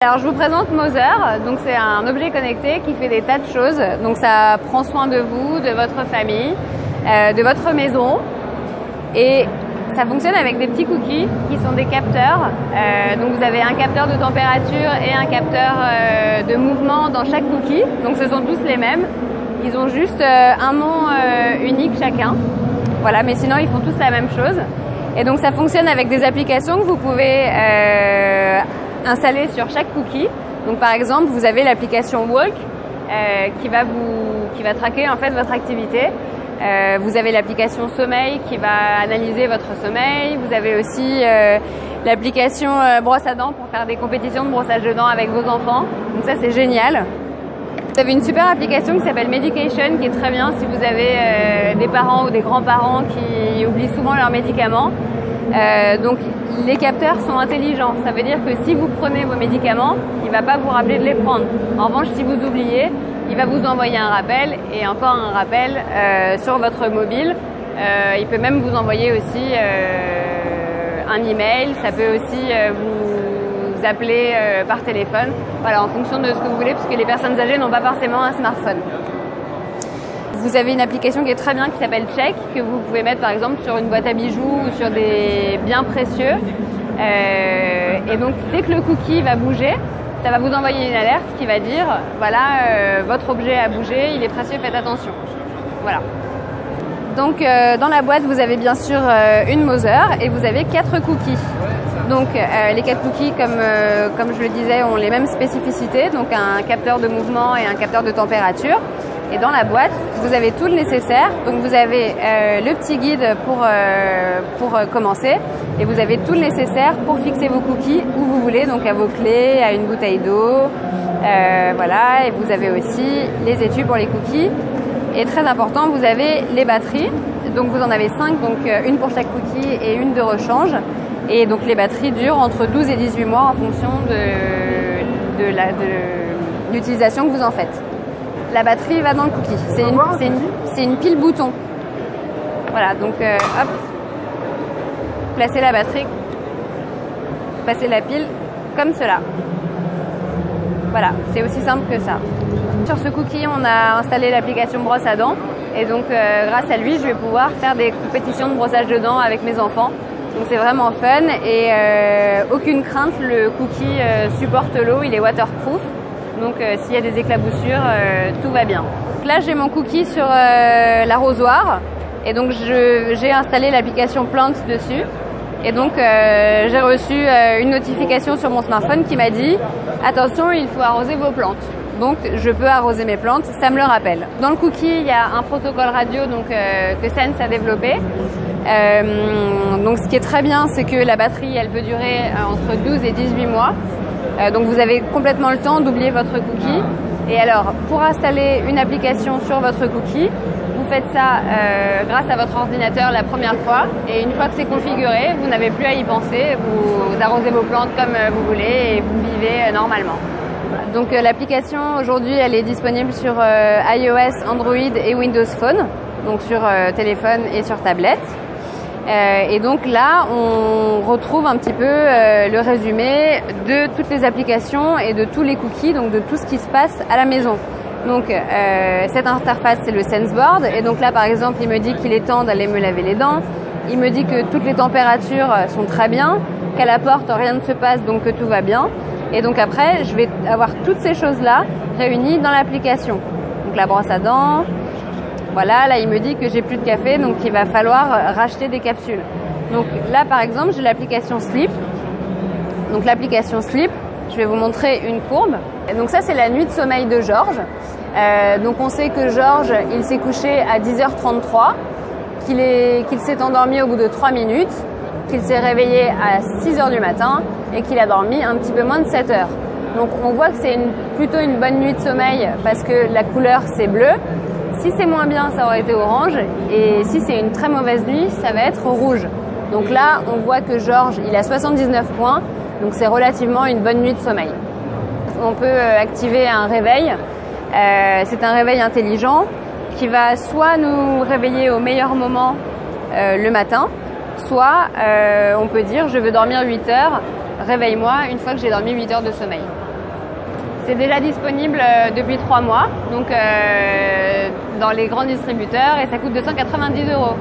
Alors je vous présente Mother, donc c'est un objet connecté qui fait des tas de choses. Donc ça prend soin de vous, de votre famille, de votre maison, et ça fonctionne avec des petits cookies qui sont des capteurs. Donc vous avez un capteur de température et un capteur de mouvement dans chaque cookie. Donc ce sont tous les mêmes. Ils ont juste un nom unique chacun. Voilà, mais sinon ils font tous la même chose. Et donc ça fonctionne avec des applications que vous pouvez installer sur chaque cookie. Donc par exemple, vous avez l'application Walk qui va traquer en fait votre activité. Vous avez l'application Sommeil qui va analyser votre sommeil. Vous avez aussi l'application Brosse à dents pour faire des compétitions de brossage de dents avec vos enfants. Donc ça, c'est génial. Vous avez une super application qui s'appelle Medication qui est très bien si vous avez des parents ou des grands-parents qui oublient souvent leurs médicaments. Donc les capteurs sont intelligents. Ça veut dire que si vous prenez vos médicaments, il ne va pas vous rappeler de les prendre. En revanche, si vous oubliez, il va vous envoyer un rappel et encore un rappel sur votre mobile. Il peut même vous envoyer aussi un email. Ça peut aussi vous appeler par téléphone. Voilà, en fonction de ce que vous voulez, puisque les personnes âgées n'ont pas forcément un smartphone. Vous avez une application qui est très bien qui s'appelle Check, que vous pouvez mettre par exemple sur une boîte à bijoux ou sur des biens précieux. Et donc dès que le cookie va bouger, ça va vous envoyer une alerte qui va dire voilà, votre objet a bougé, il est précieux, faites attention. Voilà. Donc dans la boîte, vous avez bien sûr une Mother et vous avez 4 cookies. Donc les 4 cookies, comme je le disais, ont les mêmes spécificités, donc un capteur de mouvement et un capteur de température. Et dans la boîte, vous avez tout le nécessaire. Donc vous avez le petit guide pour commencer, et vous avez tout le nécessaire pour fixer vos cookies où vous voulez, donc à vos clés, à une bouteille d'eau, voilà. Et vous avez aussi les étuis pour les cookies. Et très important, vous avez les batteries. Donc vous en avez 5, donc une pour chaque cookie et une de rechange. Et donc les batteries durent entre 12 et 18 mois en fonction de l'utilisation que vous en faites. La batterie va dans le cookie. C'est une pile bouton. Voilà, donc hop, placez la batterie, passez la pile comme cela. Voilà, c'est aussi simple que ça. Sur ce cookie, on a installé l'application brosse à dents. Et donc grâce à lui, je vais pouvoir faire des compétitions de brossage de dents avec mes enfants. Donc c'est vraiment fun et aucune crainte, le cookie supporte l'eau, il est waterproof. Donc s'il y a des éclaboussures, tout va bien. Donc là j'ai mon cookie sur l'arrosoir et donc j'ai installé l'application Plants dessus. Et donc j'ai reçu une notification sur mon smartphone qui m'a dit « Attention, il faut arroser vos plantes ». Donc je peux arroser mes plantes, ça me le rappelle. Dans le cookie, il y a un protocole radio donc, que Sense a développé. Donc ce qui est très bien, c'est que la batterie elle peut durer entre 12 et 18 mois. Donc vous avez complètement le temps d'oublier votre cookie. Et alors pour installer une application sur votre cookie, vous faites ça grâce à votre ordinateur la première fois. Et une fois que c'est configuré, vous n'avez plus à y penser. Vous arrosez vos plantes comme vous voulez et vous vivez normalement. Donc l'application aujourd'hui elle est disponible sur iOS, Android et Windows Phone. Donc sur téléphone et sur tablette. Et donc là, on retrouve un petit peu le résumé de toutes les applications et de tous les cookies, donc de tout ce qui se passe à la maison. Donc cette interface, c'est le SenseBoard. Et donc là, par exemple, il me dit qu'il est temps d'aller me laver les dents. Il me dit que toutes les températures sont très bien, qu'à la porte, rien ne se passe, donc que tout va bien. Et donc après, je vais avoir toutes ces choses-là réunies dans l'application. Donc la brosse à dents. Voilà, là il me dit que j'ai plus de café, donc il va falloir racheter des capsules. Donc là par exemple, j'ai l'application Sleep. Donc l'application Sleep, je vais vous montrer une courbe. Et donc ça c'est la nuit de sommeil de Georges. Donc on sait que Georges, il s'est couché à 10h33, qu'il s'est endormi au bout de 3 minutes, qu'il s'est réveillé à 6h du matin et qu'il a dormi un petit peu moins de 7 heures. Donc on voit que c'est plutôt une bonne nuit de sommeil parce que la couleur c'est bleu. Si c'est moins bien, ça aurait été orange. Et si c'est une très mauvaise nuit, ça va être rouge. Donc là, on voit que Georges, il a 79 points. Donc c'est relativement une bonne nuit de sommeil. On peut activer un réveil. C'est un réveil intelligent qui va soit nous réveiller au meilleur moment le matin, soit on peut dire je veux dormir 8 heures, réveille-moi une fois que j'ai dormi 8 heures de sommeil. C'est déjà disponible depuis 3 mois, donc dans les grands distributeurs, et ça coûte 290 €.